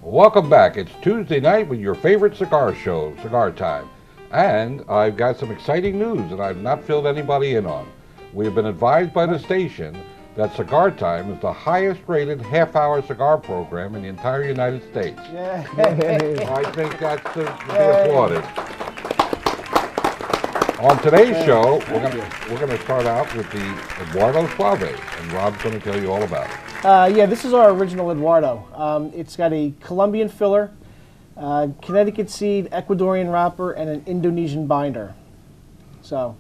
Welcome back. It's Tuesday night with your favorite cigar show, Cigar Time. And I've got some exciting news that I've not filled anybody in on. We have been advised by the station that Cigar Time is the highest rated half-hour cigar program in the entire United States. Yeah. I think that's to be applauded. On today's show, we're going to start out with the Eduardo Suave, and Rob's going to tell you all about it. Yeah, this is our original Eduardo. It's got a Colombian filler, Connecticut seed, Ecuadorian wrapper, and an Indonesian binder. So,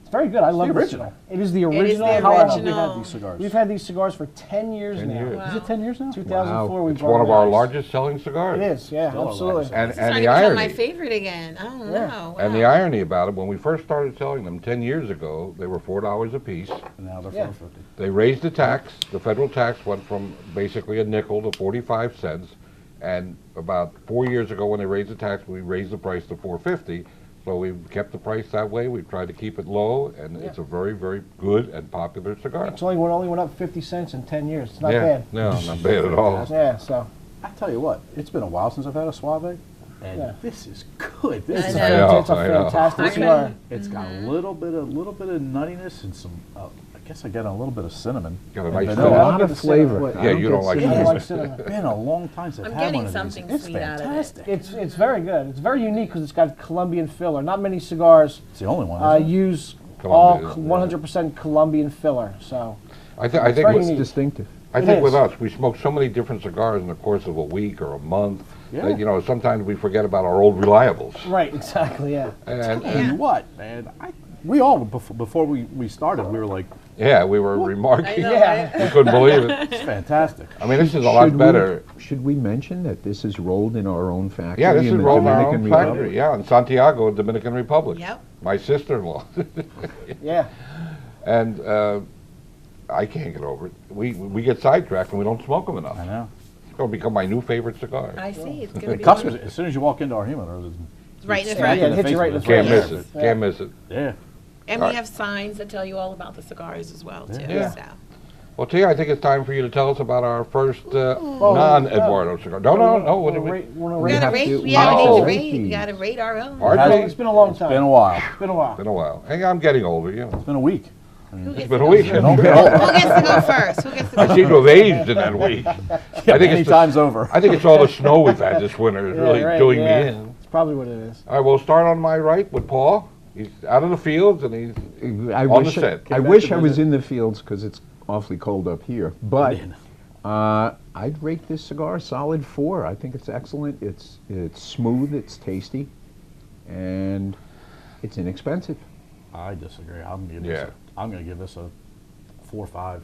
it's very good. I love the original. It is the original. It is the How long have we original. had these cigars? We've had these cigars for 10 years 10 now. years. Wow. Is it 10 years now? 2004 we It's brought one of it our out. largest selling cigars. It is, yeah, Still our absolutely. largest. And It's starting the to become irony. my favorite again. I don't Yeah. know. And Wow. the irony about it, when we first started selling them 10 years ago, they were $4 a piece. And now they're Yeah. $4.50. They raised the tax. The federal tax went from basically a nickel to 45 cents. And about 4 years ago when they raised the tax, we raised the price to $4.50. So we've kept the price that way. We've tried to keep it low, and it's a very, very good and popular cigar. It's only went up 50 cents in 10 years. It's not bad. No, not bad at all. Yeah, so. I tell you what, it's been a while since I've had a Suave, and Yeah. this is good. This is I know. It's a I know. fantastic I cigar. It's got a little bit of nuttiness and some. I guess I get a little bit of cinnamon. Got a and nice vanilla. cinnamon. I don't get the cinnamon. Yeah, you don't like I don't cinnamon. like It's cinnamon. been a long time since I've I'm had getting one of something these. It's sweet out of it. fantastic. It's very good. It's very unique because it's got Colombian filler. Not many cigars It's the only one. Isn't it? use Colombia, all 100% Colombian filler. So I think very with, unique. distinctive. I It think with is. us, we smoke so many different cigars in the course of a week or a month Yeah. that, you know, sometimes we forget about our old reliables. right, exactly, yeah. And Tell you what, man, we all before we started, we were like, yeah, we were remarking. I know, Yeah. We couldn't believe it. it's fantastic. I mean, this is a lot better. Should we mention that this is rolled in our own factory? Yeah, this in is the rolled in our own Dominican factory. Republic? Yeah, in Santiago, Dominican Republic. Yep. My sister-in-law. Yeah. And I can't get over it. We get sidetracked and we don't smoke them enough. I know. It's going to become my new favorite cigar. I see. It's going to The be customers, as soon as you walk into our humidor, right in the Yeah, front. yeah, it hits you right in the Can't face. miss it. Can't miss it. yeah. And All we right. have signs that tell you all about the cigars as well, too. Yeah. So. Well, Tia, I think it's time for you to tell us about our first non-Eduardo cigar. No. What do we? We have got to rate. to- We have oh, to rate. these. We got to rate our own. RJ? It's been a long time. Been a while. It's been a while. Been a while. Hey, I'm getting older, you know. It's been a week. Who It's gets been to a go week. first? Don't get old. Who gets to go first? Who gets to I go seem to have aged in that week. I think Many it's times over. I think it's all the snow we've had this winter is really right, doing yeah. me in. It's probably what it is. All right, we'll start on my right with Paul. He's out of the fields and he's I on the wish, set. I wish I was in the fields because it's awfully cold up here. But I'd rate this cigar a solid 4. I think it's excellent. It's smooth. It's tasty, and it's inexpensive. I disagree. I'm gonna give this a 4 or 5.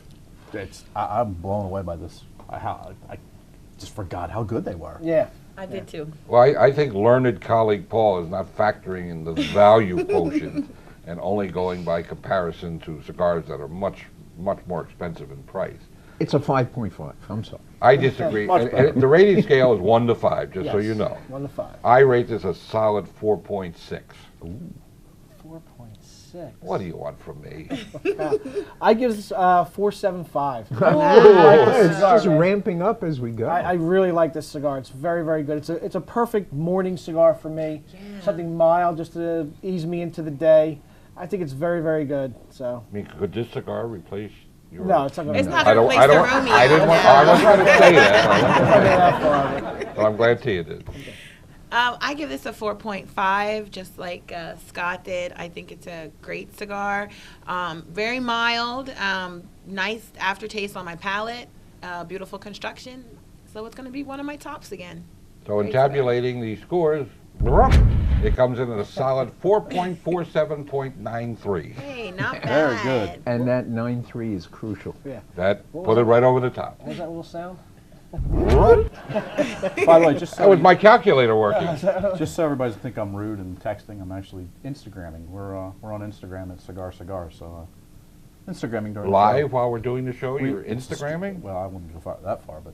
I'm blown away by this. I just forgot how good they were. Yeah. I did, too. Well, I think learned colleague Paul is not factoring in the value quotient and only going by comparison to cigars that are much more expensive in price. It's a 5.5. I'm sorry. I disagree. Much And better. the rating scale is 1 to 5, just so Yes. you know. 1 to 5. I rate this a solid 4.6. 4.6. What do you want from me? I give this 4.75. It's cigar, just man. ramping up as we go. I really like this cigar. It's very, very good. It's a perfect morning cigar for me. Yeah. Something mild just to ease me into the day. I think it's very, very good. So I mean, could this cigar replace your... no, it's not going to. It's not I going don't, to I replace the don't, Romeo. I didn't want, no. I wasn't trying to say that, but I'm glad Tia did. I give this a 4.5, just like Scott did. I think it's a great cigar. Very mild, nice aftertaste on my palate, beautiful construction. So it's going to be one of my tops again. So in Great cigar. tabulating the scores, it comes in at a solid 4.47.93. Hey, not Very bad. good. And that 9.3 is crucial. Yeah. That What put was it right over the top. What was that little sound? By the way, just That was my calculator working. just so everybody doesn't think I'm rude and texting, I'm actually Instagramming. We're on Instagram at Cigar Cigars, so Instagramming during the Live show. while we're doing the show, you're Instagramming? Well, I wouldn't go that far, but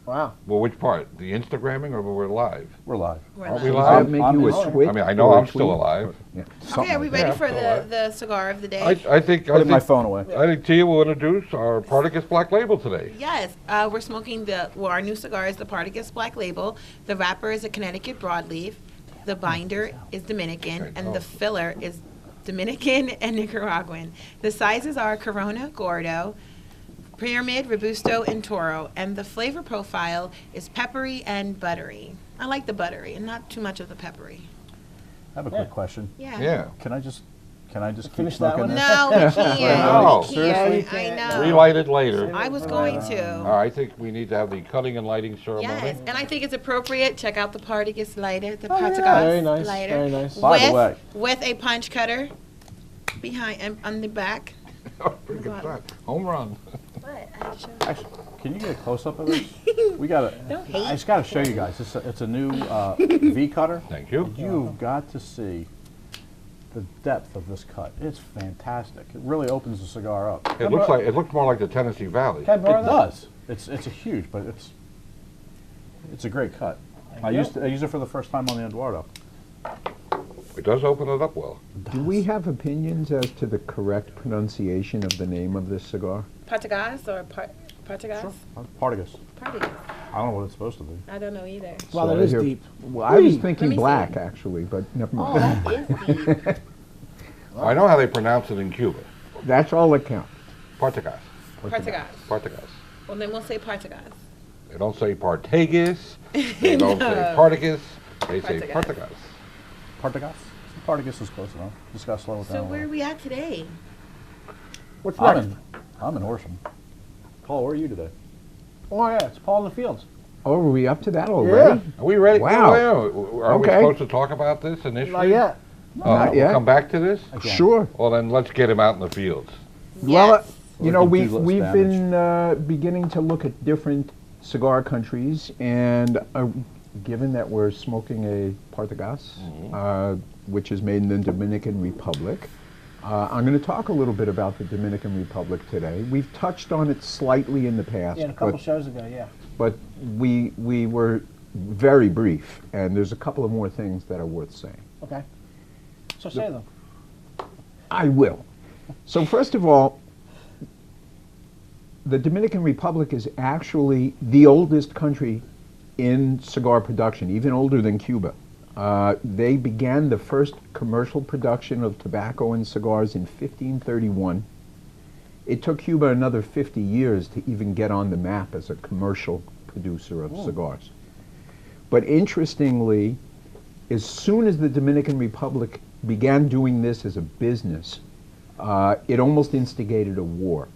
Wow. Well, which part? The Instagramming or we're live? We're live. We're Are we live. Does live? that make I'm you in. a twit? I mean, I know or a I'm still tweet? alive. Yeah, Okay, something are we like ready Yeah, for I'm still the cigar of the day? I think Putting my phone away. I think Tia will introduce our Partagas Black Label today. Yes, we're smoking our new cigar is the Partagas Black Label. The wrapper is a Connecticut broadleaf. The binder is Dominican, Okay, and oh. the filler is Dominican and Nicaraguan. The sizes are Corona, Gordo, Pyramid, Robusto, and Toro, and the flavor profile is peppery and buttery. I like the buttery and not too much of the peppery. I have a quick question. Yeah. Yeah. Can I just keep Finish that smoking one? this? No, we can't. No. We Seriously? can't. I know. Relight it later. I was going to. I think we need to have the cutting and lighting ceremony. Yes, and I think it's appropriate. Check out the Partagas lighter, the Oh, yeah. Partagas Very nice, lighter, very nice. By the way. with a punch cutter behind and on the back. Pretty good shot. Home run. What? Actually, can you get a close up of this? We got to. Don't hate. I just got to show you guys. It's a new V cutter. Thank you. You've got to see the depth of this cut. It's fantastic. It really opens the cigar up. It looks more like the Tennessee Valley. Can I borrow It that? does. It's a huge, but it's a great cut. I you. used it for the first time on the Eduardo. It does open it up well. Do we have opinions as to the correct pronunciation of the name of this cigar? Partagas or Partagas? Partagas. Partagas. I don't know what it's supposed to be. I don't know either. Wow, So that is here- deep. Well, I was Whee! thinking Let me see. black, actually, but never Oh, mind. that is deep. I know how they pronounce it in Cuba. That's all that counts. Partagas. Partagas. Partagas. Well, then we'll say Partagas. They don't say Partagas. They don't say No. Partagas. They say Partagas. Partagas. Partagas? Partagas is close enough. Just got to slow it down. So a where are little. we at today? What's I'm next? I'm in Horsham. Paul, where are you today? Oh, yeah, it's Paul in the Fields. Oh, are we up to that already? Are we ready? Wow. Are we Okay. supposed to talk about this initially? Not yet. Not We'll yet. come back to this? Again. Sure. Well, then let's get him out in the fields. Well, Yes. you know, We can do less we've damage. been beginning to look at different cigar countries, and given that we're smoking a Partagas, which is made in the Dominican Republic, I'm going to talk a little bit about the Dominican Republic today. We've touched on it slightly in the past, Yeah, a couple but, shows ago, yeah. but we were very brief, and there's a couple of more things that are worth saying. Okay. So say them. I will. So first of all, the Dominican Republic is actually the oldest country in cigar production, even older than Cuba. They began the first commercial production of tobacco and cigars in 1531. It took Cuba another 50 years to even get on the map as a commercial producer of cigars. But interestingly, as soon as the Dominican Republic began doing this as a business, it almost instigated a war,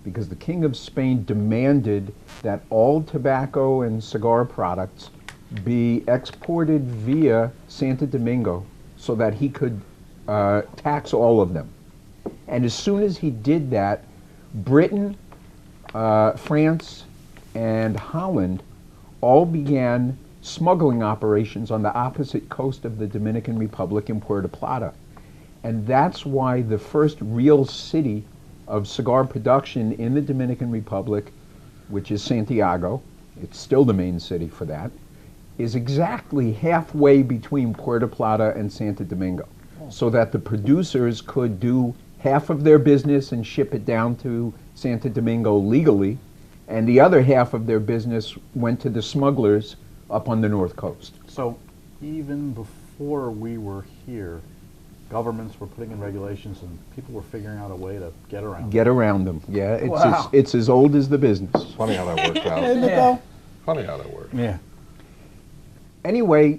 because the King of Spain demanded that all tobacco and cigar products be exported via Santo Domingo so that he could tax all of them. And as soon as he did that, Britain, France, and Holland all began smuggling operations on the opposite coast of the Dominican Republic in Puerto Plata. And that's why the first real city of cigar production in the Dominican Republic, which is Santiago, it's still the main city for that, is exactly halfway between Puerto Plata and Santo Domingo, so that the producers could do half of their business and ship it down to Santo Domingo legally, and the other half of their business went to the smugglers up on the north coast. So even before we were here, governments were putting in regulations and people were figuring out a way to get around it. Get around them, yeah. It's, Wow. it's as old as the business. Funny how that works out. Isn't it though? Funny how that works. Yeah. Anyway,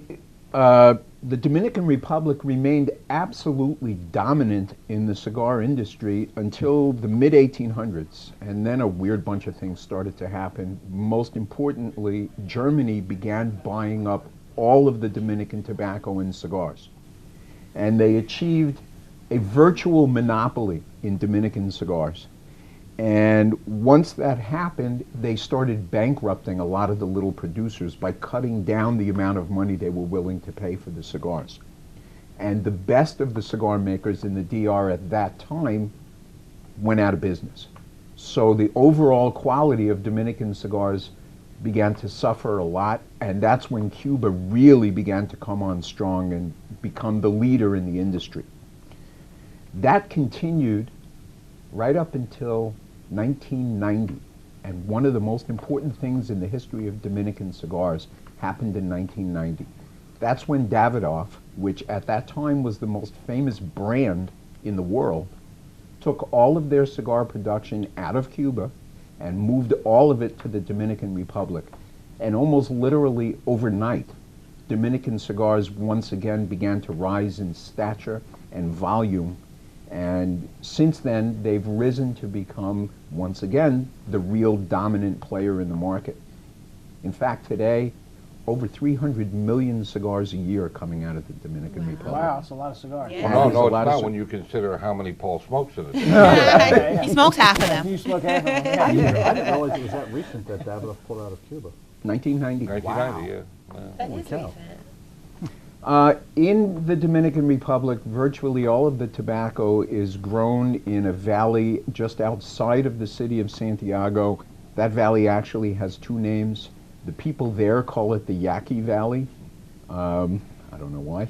the Dominican Republic remained absolutely dominant in the cigar industry until the mid-1800s, and then a weird bunch of things started to happen. Most importantly, Germany began buying up all of the Dominican tobacco and cigars, and they achieved a virtual monopoly in Dominican cigars. And once that happened, they started bankrupting a lot of the little producers by cutting down the amount of money they were willing to pay for the cigars. And the best of the cigar makers in the DR at that time went out of business. So the overall quality of Dominican cigars began to suffer a lot, and that's when Cuba really began to come on strong and become the leader in the industry. That continued right up until 1990, and one of the most important things in the history of Dominican cigars happened in 1990. That's when Davidoff, which at that time was the most famous brand in the world, took all of their cigar production out of Cuba and moved all of it to the Dominican Republic. And almost literally overnight, Dominican cigars once again began to rise in stature and volume. And since then, they've risen to become, once again, the real dominant player in the market. In fact, today, over 300 million cigars a year coming out of the Dominican Republic. Wow, that's a lot of cigars. Yeah. Well, There's a no, lot it's of not when you consider how many Paul smokes in it. He smokes half of them. You smoke half of them. I Yeah. didn't realize it was that recent that Davidoff pulled out of Cuba. 1990. 1990, yeah. That Holy is cow. recent. In the Dominican Republic, virtually all of the tobacco is grown in a valley just outside of the city of Santiago. That valley actually has two names. The people there call it the Yaqui Valley. I don't know why.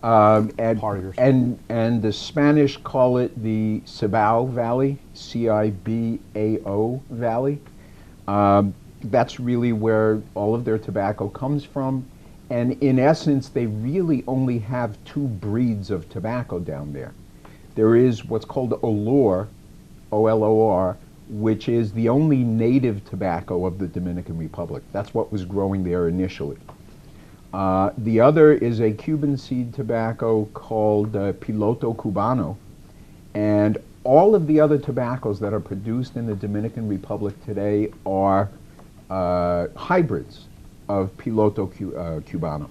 Partiers. And the Spanish call it the Cibao Valley, Cibao Valley. That's really where all of their tobacco comes from. And in essence, they really only have two breeds of tobacco down there. There is what's called Olor, O-L-O-R, which is the only native tobacco of the Dominican Republic. That's what was growing there initially. The other is a Cuban seed tobacco called Piloto Cubano. And all of the other tobaccos that are produced in the Dominican Republic today are hybrids of Piloto Cubano.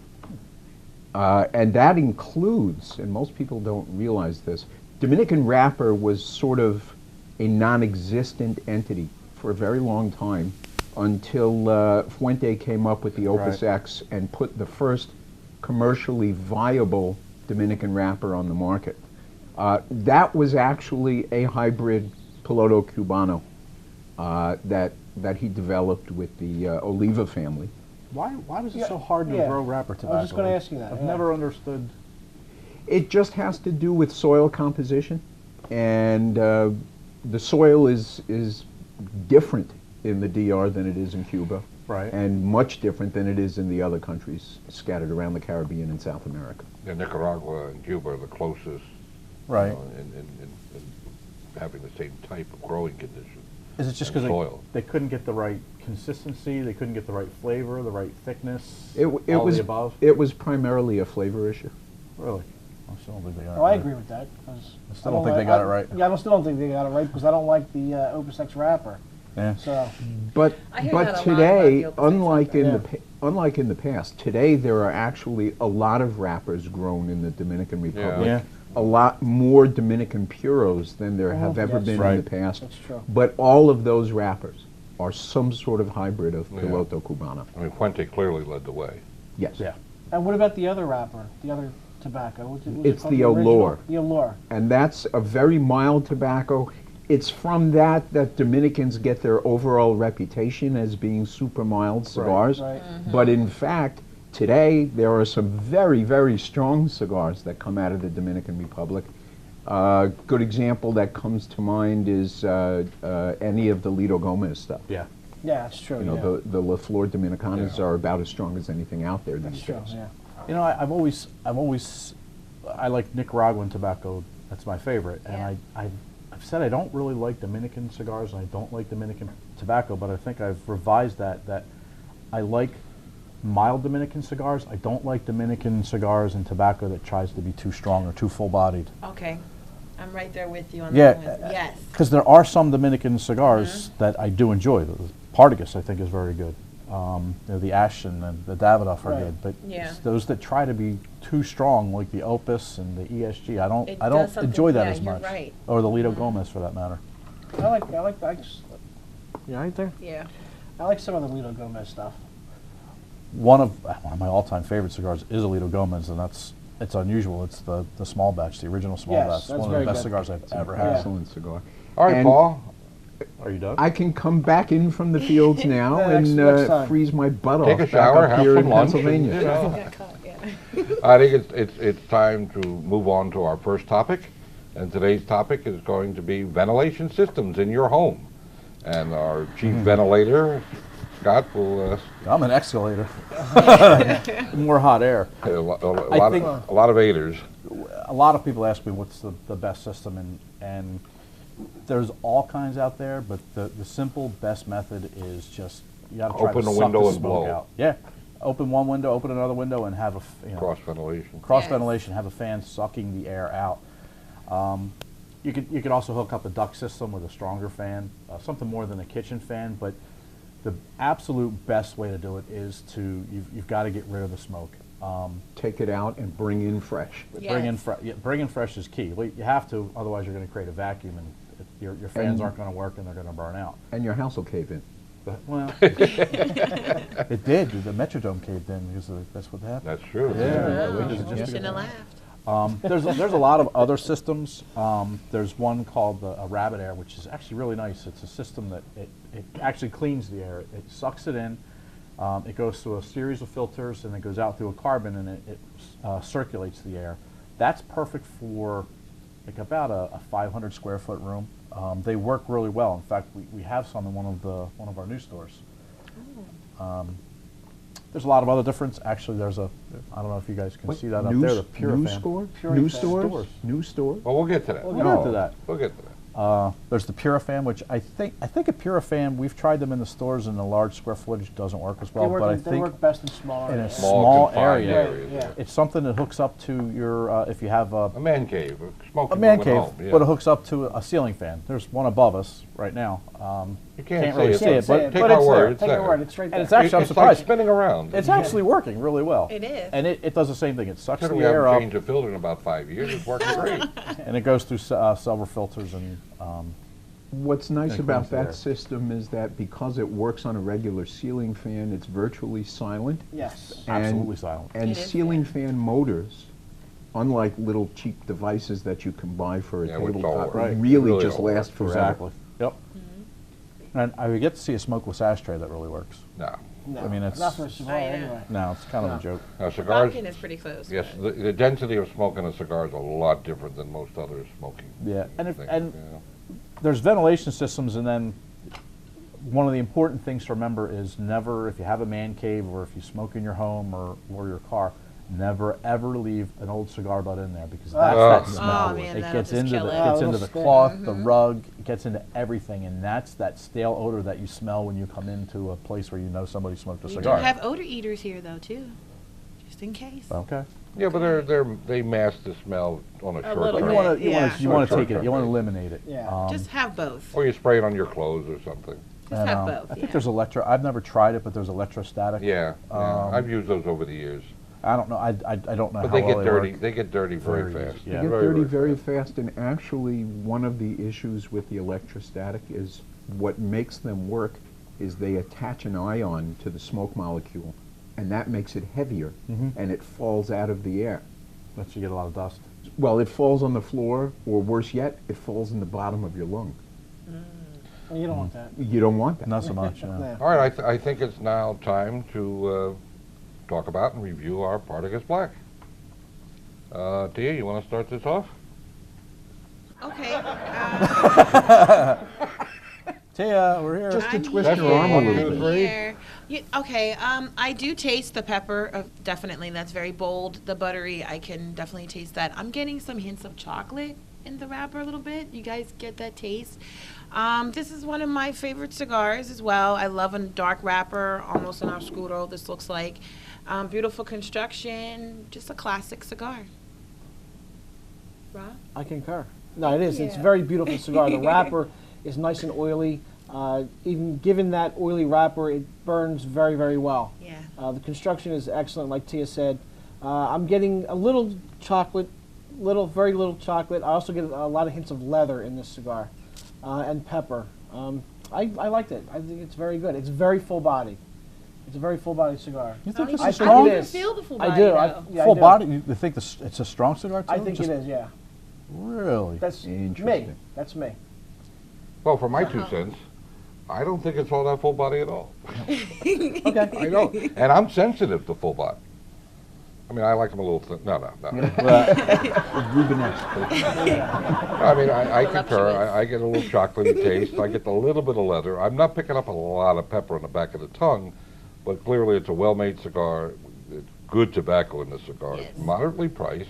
And that includes, and most people don't realize this, Dominican wrapper was sort of a non-existent entity for a very long time until Fuente came up with the Opus X and put the first commercially viable Dominican wrapper on the market. That was actually a hybrid Piloto Cubano that he developed with the Oliva family. Why was it Yeah, so hard to yeah. grow wrapper tobacco? I was just gonna ask you that, I've yeah. never understood. It just has to do with soil composition, and the soil is different in the DR than it is in Cuba, Right. and much different than it is in the other countries scattered around the Caribbean and South America. Yeah, Nicaragua and Cuba are the closest Right. in having the same type of growing conditions. Is it just and because soil. they couldn't get the right consistency, they couldn't get the right flavor, the right thickness, It all was the above? it was primarily a flavor issue. Really? I still don't think they got it Oh, I right. agree with that. 'Cause I still don't think they got it right. Yeah, I still don't think they got it right because I don't like the Opus X wrapper. Yeah. So, But I hear but that a lot today, about the Opus X unlike in wrapper. unlike in the past, today there are actually a lot of wrappers grown in the Dominican Republic. Yeah. A lot more Dominican puros than there have ever That's been in right. the past. that's true. But all of those wrappers are some sort of hybrid of Yeah. Piloto Cubano. I mean, Fuente clearly led the way. Yes. Yeah. And what about the other wrapper, the other tobacco? What's it It's called? the original? Olor. The Olor. And that's a very mild tobacco. It's from that Dominicans get their overall reputation as being super mild cigars. Right. But in fact, today there are some very, very strong cigars that come out of the Dominican Republic. Good example that comes to mind is any of the Lido Gomez stuff. Yeah. Yeah, that's true. You know, yeah. the La Flor Dominicanas Yeah. are about as strong as anything out there That's these true. days. Yeah. You know, I like Nicaraguan tobacco. That's my favorite. And Yeah. I've said I don't really like Dominican cigars and I don't like Dominican tobacco, but I think I've revised that I like mild Dominican cigars. I don't like Dominican cigars and tobacco that tries to be too strong or too full-bodied. Okay. I'm right there with you on Yeah, that one. Yes. Because there are some Dominican cigars that I do enjoy. The Partagas, I think, is very good. The Ashton and the Davidoff are Right. good, but Yeah. it's those that try to be too strong, like the Opus and the ESG, I It don't does something- enjoy that yeah, as you're much. right. Or the Lido Gomez, for that matter. I just, you right there? Yeah. I like some of the Lido Gomez stuff. One of my all-time favorite cigars is a Lido Gomez, and it's unusual. It's the small batch, the original small Yes, batch. that's One of very the best good. cigars I've ever Yeah. had. Excellent cigar. All right, And Paul. Are you done? I can come back in from the fields now Next and time. freeze my butt Take off a shower, back up have here some in lunch, Pennsylvania. and, you know. Got caught, yeah. I think it's time to move on to our first topic, and today's topic is going to be ventilation systems in your home. And our chief ventilator, Scott, will I'm an escalator. More hot air. a think- lot of aiders. A lot of people ask me what's the best system, and there's all kinds out there, but the simple best method is just you got to try Open to a suck window the and smoke blow. out. Yeah, open one window, open another window, and have Cross ventilation. cross Yes. ventilation. Have a fan sucking the air out. You could also hook up a duct system with a stronger fan, something more than a kitchen fan. But the absolute best way to do it is you've got to get rid of the smoke. Take it out and bring in fresh. Yes. Bring in fresh is key. Well, you have to, otherwise you're going to create a vacuum, and your fans aren't going to work, and they're going to burn out. And your house will cave in. But, well, it did. The Metrodome caved in because that's what happened. That's true. Yeah. Oh, we just- you shouldn't have laughed. There's a lot of other systems. There's one called a Rabbit Air, which is actually really nice. It's a system that it actually cleans the air. It sucks it in. It goes through a series of filters, and it goes out through a carbon, and it circulates the air. That's perfect for like about a 500 square foot room. They work really well. In fact, we have some in one of our new stores. There's a lot of other difference. Actually, I don't know if you guys can see that up there. The New Purifan. store? Purifan. New stores? Stores. New store? Well, we'll get to that. We'll get to that. We'll get to that. There's the Purifan, which I think a Purifan. We've tried them in the stores, and the large square footage doesn't work as well. But I They think work best in smaller in a areas. small confined area, areas, Yeah. it's something that hooks up to your if you have A man cave, smoking a man room at cave, home, yeah. but it hooks up to a ceiling fan. There's one above us right now. You can't really say see it, it, take but our it's word. there. It's Take there. your word. It's right And there. it's actually, I'm It's like surprised. spinning around. It's actually working really well. It is. And it does the same thing. It sucks Consider the we air haven't up, changed a filter in about 5 years. It's working great. and it goes through several filters. And What's nice And it about cleans the air. that system is that because it works on a regular ceiling fan, it's virtually silent. Yes. And- absolutely silent. And It is, ceiling yeah. fan motors, unlike little cheap devices that you can buy for a Yeah, which tabletop, don't work. really Really just don't work. last forever. Exactly. Yep. And I would get to see a smokeless ashtray that really works. No. No, I mean, it's- not for a cigar I know. anyway. No, it's kind of No. a joke. Now, cigars, Pumpkin is pretty close. yes, the density of smoke in a cigar is a lot different than most other smoking Yeah, and things. and yeah. there's ventilation systems, and then one of the important things to remember is never, if you have a man cave or if you smoke in your home or your car, never ever leave an old cigar butt in there, because that's that smell. Oh, man, it that'll gets just into kill the it. it gets Oh, into it'll the stink. cloth, the rug, it gets into everything, and that's that stale odor that you smell when you come into a place where you know somebody smoked a We do cigar. have odor eaters here, though, too, just in case. Okay. Yeah, but they mask the smell on a short little term. You want to Yeah. you want to Short take it. term You want to basis. eliminate it. Yeah. Just have both. Or you spray it on your clothes or something. Just And, have I both. think Yeah. there's I've never tried it, but there's electrostatic. Yeah, I've used those over the years. I don't know. I don't know But how they well get dirty. work. They get dirty very Very fast. easy, They yeah. get dirty very fast, and actually one of the issues with the electrostatic is what makes them work is they attach an ion to the smoke molecule, and that makes it heavier, and it falls out of the air. Lets you get a lot of dust. Well, it falls on the floor, or worse yet, it falls in the bottom of your lung. You don't want that. You don't want that. Not so much. Yeah. All right, I think it's now time to talk about and review our Partagas Black. Tia, you want to start this off? Okay. Tia, we're here. Just to I'm twist That's your arm a one, little two, bit. three. Here. Okay, I do taste the pepper, definitely. That's very bold. The buttery, I can definitely taste that. I'm getting some hints of chocolate in the wrapper a little bit. You guys get that taste? This is one of my favorite cigars as well. I love a dark wrapper, almost an oscuro, this looks like. Beautiful construction, just a classic cigar. Rob? I concur. No, it is. It's a Yeah. very beautiful cigar. The wrapper is nice and oily. Even given that oily wrapper, it burns very, very well. Yeah. The construction is excellent, like Tia said. I'm getting a little chocolate, very little chocolate. I also get a lot of hints of leather in this cigar, and pepper. I liked it. I think it's very good. It's very full body. It's a very full body cigar. You think I this I is think strong? it can is. feel the full I body, do. though. Yeah, I Full do. body? You think it's a strong cigar too? I think Just- it is. Yeah. Really? That's me. Interesting. That's me. Well, for my 2 cents, I don't think it's all that full body at all. Okay. I don't. And I'm sensitive to full body. I mean, I like them a little thin. No. Rubenesque. I mean, I concur. I get a little chocolatey taste. I get a little bit of leather. I'm not picking up a lot of pepper on the back of the tongue, but clearly it's a well-made cigar. It's good tobacco in the cigar. Yes. Moderately priced.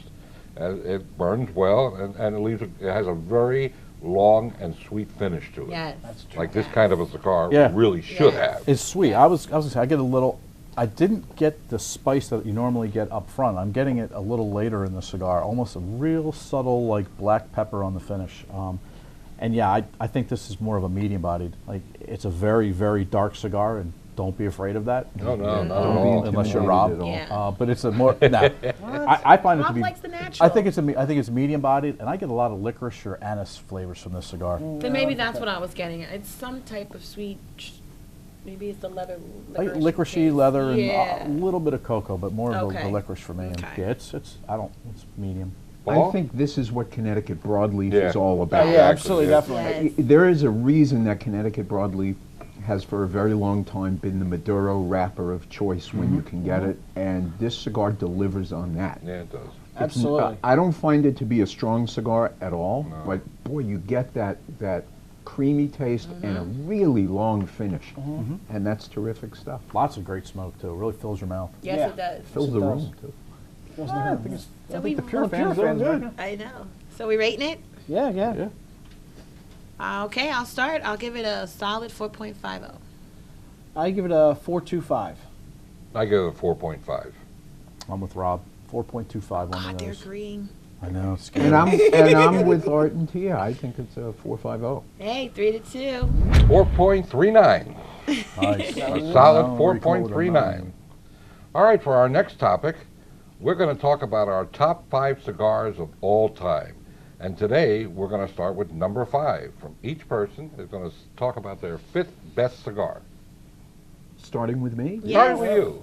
And it burns well, and it has a very long and sweet finish to it. Yes. That's true. Like this kind of a cigar Yeah. really should Yes. have. It's sweet. I was gonna say, I get a little. I didn't get the spice that you normally get up front. I'm getting it a little later in the cigar, almost a real subtle, like black pepper on the finish. And yeah, I think this is more of a medium-bodied. Like, it's a very, very dark cigar, and don't be afraid of that. No, not at Don't be all. Unless you're intimidated Rob. at all. Yeah. But it's a more. No, I find it to Rob be. likes the natural. I think it's medium-bodied, and I get a lot of licorice or anise flavors from this cigar. Then maybe that's what I was getting. It's some type of sweet. Maybe it's the leather. Like licorice licoricey taste. leather and Yeah. a little bit of cocoa, but more of the Okay. licorice for me. And Okay. yeah, it's medium. Paul? I think this is what Connecticut broadleaf Yeah. is all Oh, about. yeah, Exactly, absolutely, yeah. definitely. Yes. There is a reason that Connecticut broadleaf has for a very long time been the Maduro wrapper of choice when you can get it, and this cigar delivers on that. Yeah, it does. Absolutely. I don't find it to be a strong cigar at all, No. but boy, you get that creamy taste and a really long finish, and that's terrific stuff. Lots of great smoke too. It really fills your mouth. Yes, Yeah. it does. Fills it the does. room too. I think it's, So I we think the pure love fans pure are fans, good. I know. So we rating it? Yeah, yeah. Yeah. Okay, I'll start. I'll give it a solid 4.50. I give it a 4.25. I give it a 4.5. I'm with Rob. 4.25 on God, they're those. agreeing. I know. It's scary. And I'm with Art and Tia. I think it's a 4.50. Hey, 3-2. 4.39. Nice. A solid No, 4.39. All right, for our next topic, we're going to talk about our top 5 cigars of all time. And today, we're going to start with number 5. From each person is going to talk about their 5th best cigar. Starting with me? Starting with you.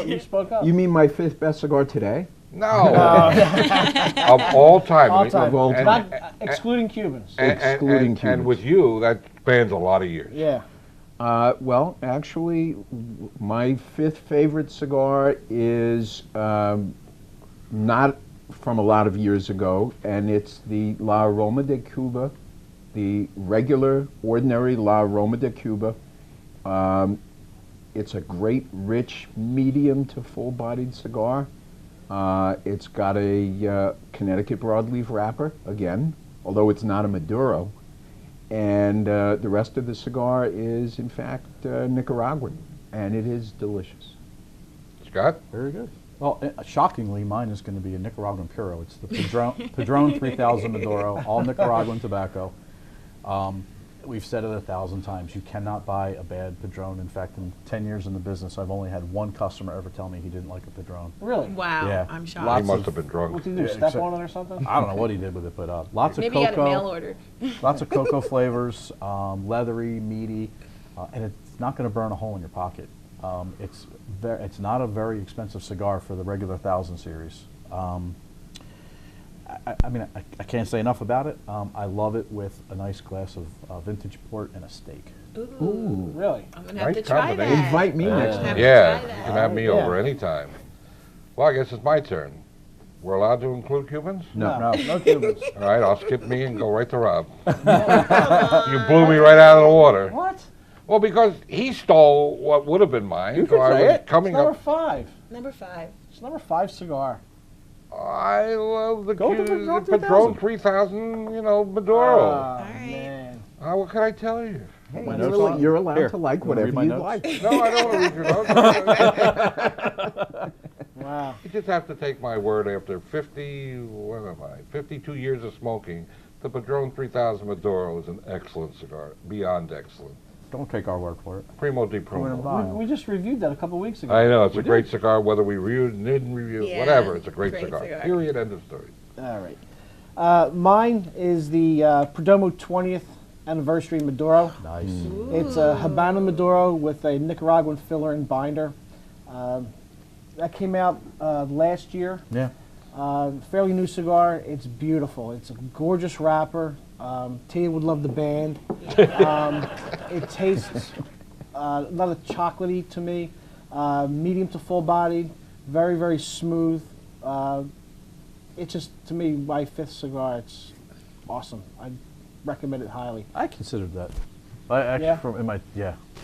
You spoke up. You mean my 5th best cigar today? No. Of all time. All time. Of all And- time. Not, excluding Cubans. Excluding and Cubans. with you, that spans a lot of years. Yeah. Well, actually, my 5th favorite cigar is not from a lot of years ago, and it's the La Aroma de Cuba, the regular, ordinary La Aroma de Cuba. It's a great, rich, medium to full-bodied cigar. It's got a Connecticut broadleaf wrapper, again, although it's not a Maduro. And the rest of the cigar is, in fact, Nicaraguan, and it is delicious. Scott? Very good. Well, shockingly, mine is going to be a Nicaraguan Puro. It's the Padron 3000 Maduro, all Nicaraguan tobacco. We've said it 1,000 times. You cannot buy a bad Padron. In fact, in 10 years in the business, I've only had one customer ever tell me he didn't like a Padron. Really? Wow, Yeah. I'm He shocked. must have been drunk. What did you do? Yeah, Step except- on it or something? I don't know what he did with it, but lots Maybe of you got a mail cocoa, order. lots of cocoa flavors, leathery, meaty, and it's not going to burn a hole in your pocket. It's not a very expensive cigar for the regular 1000 series. I mean, I can't say enough about it. I love it with a nice glass of vintage port and a steak. Ooh. Really? I'm going to have Nice to try combination. that. Invite me next Have time. to Yeah, try you that. can have me Yeah. over anytime. Well, I guess it's my turn. We're allowed to include Cubans? No Cubans. All right, I'll skip me and go right to Rob. You blew me right out of the water. What? Well, because he stole what would have been mine. You so can I say was it. coming it's number up. 5. Number 5. It's number 5 cigar. I love the Go to Cu- Padron the Padron 3000, Maduro. Ah, right. man. What can I tell you? Hey, My notes on it? you're allowed Here, to like you wanna read whatever my you notes? like. No, I don't want to read your notes. Wow. You just have to take my word after 52 years of smoking. The Padron 3000 Maduro is an excellent cigar, beyond excellent. Don't take our word for it. Primo di Go in and primo. buy We 'em. just reviewed that a couple weeks ago. I know, it's We a great did. cigar, whether we reviewed, didn't review, Yeah, whatever, it's a great great cigar. cigar. Period, end of story. All right. Mine is the Perdomo 20th anniversary Maduro. Nice. It's a Habano Maduro with a Nicaraguan filler and binder. That came out last year. Yeah. Fairly new cigar. It's beautiful. It's a gorgeous wrapper. Tia would love the band. It tastes a lot of chocolatey to me. Medium to full bodied. Very, very smooth. It's just, to me, my 5th cigar. It's awesome. I recommend it highly. I considered that. I actually, Yeah. from in my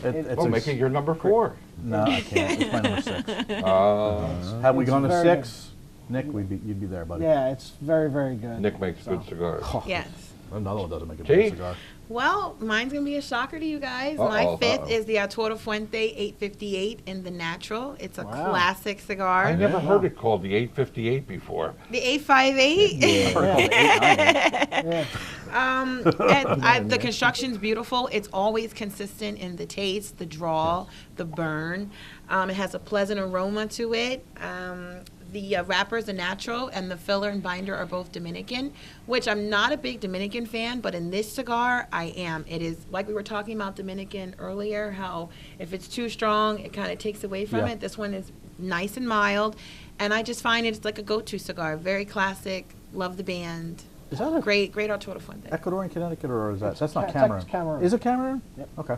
it's Well, make it your number 4. No, I can't. It's my number 6. Had we It's gone to very 6, Nick, you'd be there, buddy. Yeah, it's very, very good. Nick makes good cigars. Yes. Another one doesn't make a Gee. bad cigar. Well, mine's going to be a shocker to you guys. My Uh-oh, 5th uh-oh. is the Arturo Fuente 858 in the natural. It's a Wow. classic cigar. I never heard it called the 858 before. The 858? Yeah. The construction's beautiful. It's always consistent in the taste, the draw, the burn. It has a pleasant aroma to it. The wrapper is a natural, and the filler and binder are both Dominican, which I'm not a big Dominican fan, but in this cigar, I am. It is, like we were talking about Dominican earlier, how if it's too strong, it kind of takes away from Yeah. it. This one is nice and mild, and I just find it's like a go-to cigar. Very classic. Love the band. Is that a Great Arturo Fuente. Ecuadorian Connecticut, or is that? That's not It's Cameroon. Cameroon. Is it Cameroon? Yep. Okay.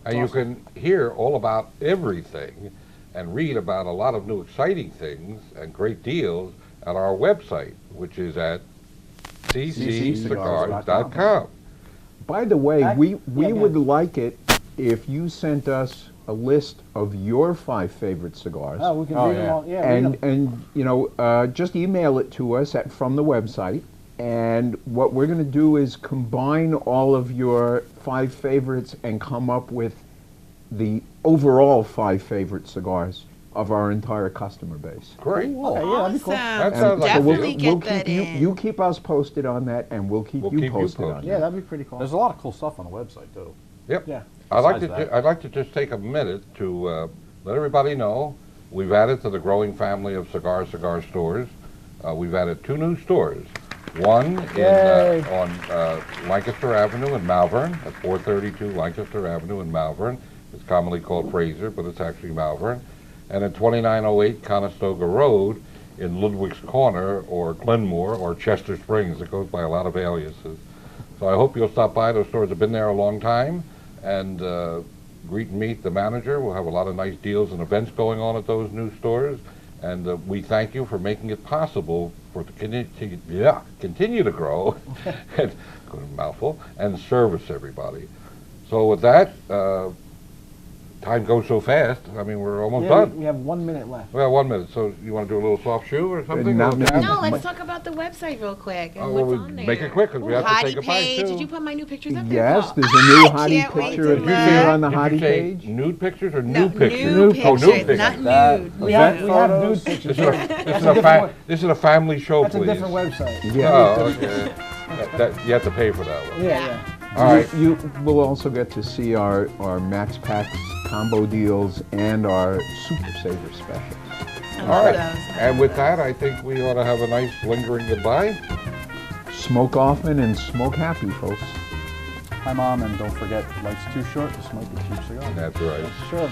And you can hear all about everything and read about a lot of new exciting things and great deals at our website, which is at cccigars.com. By the way, we yeah, would go like it if you sent us a list of your 5 favorite cigars. Oh, we can Oh, read them yeah. all. Yeah, read 'em. And you know, just email it to us from the website. And what we're going to do is combine all of your 5 favorites and come up with the overall 5 favorite cigars of our entire customer base. Great. Okay, yeah, that'd be cool. That Awesome. sounds like a Definitely deal. get that keep in. you keep us posted on that, and we'll keep you posted on Yeah, that. that'd be pretty cool. There's a lot of cool stuff on the website too. Yep. Yeah. I'd like to Besides that. I'd like to just take a minute to let everybody know we've added to the growing family of cigar stores. We've added 2 new stores. One Yay. on Lancaster Avenue in Malvern, at 432 Lancaster Avenue in Malvern. It's commonly called Fraser, but it's actually Malvern. And at 2908 Conestoga Road in Ludwig's Corner, or Glenmore, or Chester Springs. It goes by a lot of aliases. So I hope you'll stop by. Those stores have been there a long time, and greet and meet the manager. We'll have a lot of nice deals and events going on at those new stores. And we thank you for making it possible for it to continue to grow, and, mouthful, and service everybody. So with that, time goes so fast. I mean, we're almost Yeah, done. we have 1 minute left. Well, 1 minute. So you want to do a little soft shoe or something? no, A little no. jazz? No, let's talk about the website real quick and Oh, what's well, on there. make it quick, 'cause we have to Hottie say goodbye, page. too. Did you put my new pictures up there? Yes, Paul? there's a new I Hottie can't wait picture to of you look. there on the Did you Hottie say page. nude pictures or No, new pictures? New Oh, new pictures, pictures. not That- nude. We have Photos. nude pictures. This is a, this That's is a a, different this is a family show, That's a please. different website. Yeah. Oh, okay. You have to pay for that one. Yeah, yeah. All right. You will also get to see our Max Packs combo deals and our Super Saver specials. All right. And with that, I think we ought to have a nice lingering goodbye. Smoke often and smoke happy, folks. Hi, Mom, and don't forget, life's too short to smoke a cheap cigar. That's right. Sure.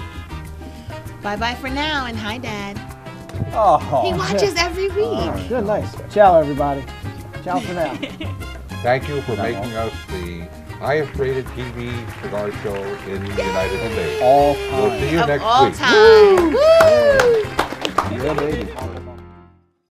Bye-bye for now, and hi, Dad. Oh, He watches every week. Good, nice. Ciao, everybody. Ciao for now. Thank you for making us the highest rated TV cigar show in the United States. all We'll time. see you Of next all week. time. Woo! Yeah, baby.